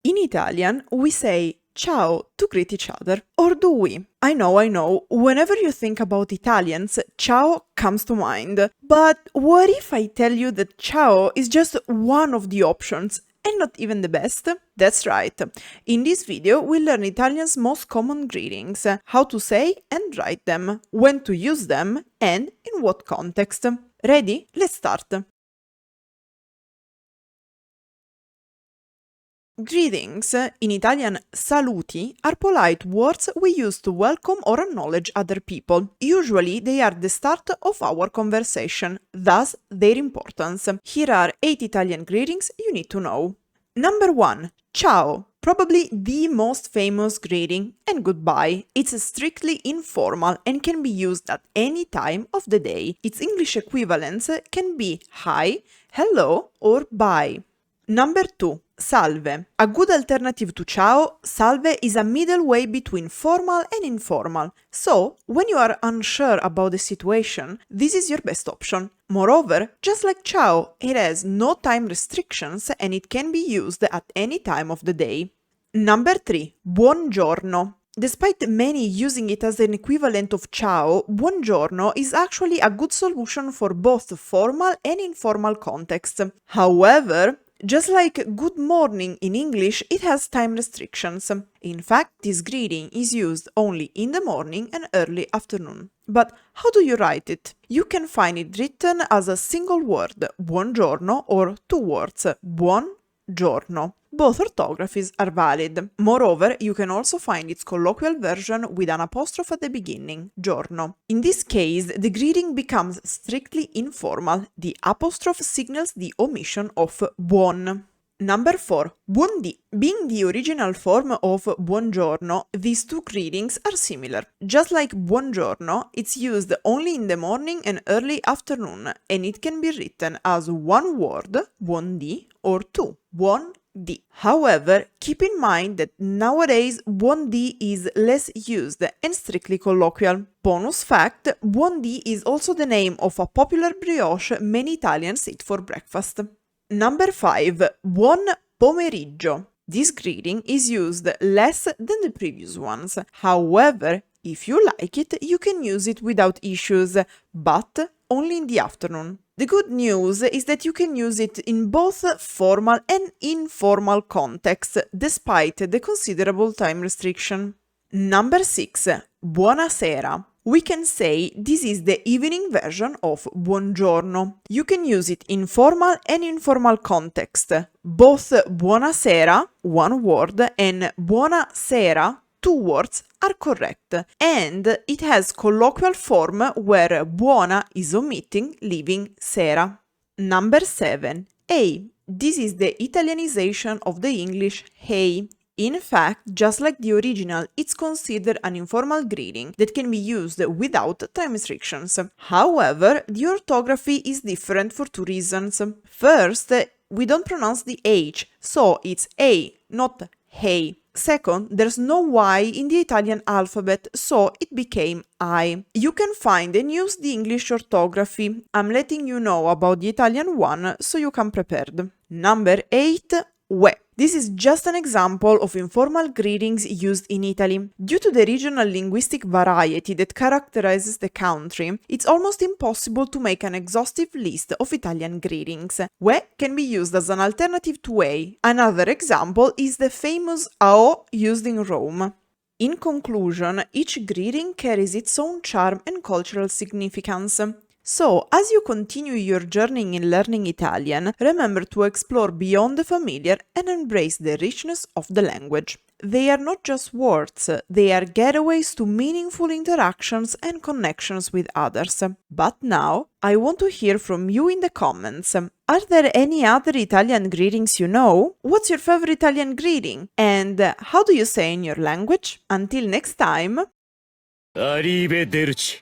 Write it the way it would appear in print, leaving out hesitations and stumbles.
In Italian, we say ciao to greet each other. Or do we? I know, whenever you think about Italians, ciao comes to mind. But what if I tell you that ciao is just one of the options and not even the best? That's right. In this video, we'll learn Italian's most common greetings, how to say and write them, when to use them, and in what context. Ready? Let's start. Greetings, in Italian saluti, are polite words we use to welcome or acknowledge other people. Usually they are the start of our conversation, thus their importance. Here are 8 Italian greetings you need to know. Number 1. Ciao. Probably the most famous greeting and goodbye. It's strictly informal and can be used at any time of the day. Its English equivalents can be hi, hello or bye. Number 2. Salve. A good alternative to ciao, salve is a middle way between formal and informal. So, when you are unsure about the situation, this is your best option. Moreover, just like ciao, it has no time restrictions and it can be used at any time of the day. Number 3. Buongiorno. Despite many using it as an equivalent of ciao, buongiorno is actually a good solution for both formal and informal contexts. However, just like good morning in English, it has time restrictions. In fact, this greeting is used only in the morning and early afternoon. But how do you write it? You can find it written as a single word, buongiorno, or 2 words, buon, giorno. Both orthographies are valid. Moreover, you can also find its colloquial version with an apostrophe at the beginning, giorno. In this case, the greeting becomes strictly informal. The apostrophe signals the omission of buon. Number 4. Buondì. Being the original form of buongiorno, these 2 greetings are similar. Just like buongiorno, it's used only in the morning and early afternoon, and it can be written as 1 word, buondì, or 2, buondì. However, keep in mind that nowadays buondì is less used and strictly colloquial. Bonus fact, buondì is also the name of a popular brioche many Italians eat for breakfast. Number 5. Buon pomeriggio. This greeting is used less than the previous ones. However, if you like it, you can use it without issues, but only in the afternoon. The good news is that you can use it in both formal and informal contexts, despite the considerable time restriction. Number 6. Buonasera. We can say this is the evening version of buongiorno. You can use it in formal and informal context. Both buonasera, 1 word, and buonasera, 2 words, are correct, and it has colloquial form where buona is omitting, leaving sera. Number 7. Hey. This is the Italianization of the English hey. In fact, just like the original, it's considered an informal greeting that can be used without time restrictions. However, the orthography is different for 2 reasons. First, we don't pronounce the H, so it's A, not hey. Second, there's no Y in the Italian alphabet, so it became I. You can find and use the English orthography. I'm letting you know about the Italian one so you come prepared. Number 8. Uè. This is just an example of informal greetings used in Italy. Due to the regional linguistic variety that characterizes the country, it's almost impossible to make an exhaustive list of Italian greetings. Uè can be used as an alternative to ei. Another example is the famous ao used in Rome. In conclusion, each greeting carries its own charm and cultural significance. So, as you continue your journey in learning Italian, remember to explore beyond the familiar and embrace the richness of the language. They are not just words, they are getaways to meaningful interactions and connections with others. But now, I want to hear from you in the comments. Are there any other Italian greetings you know? What's your favorite Italian greeting? And how do you say in your language? Until next time! Arrivederci!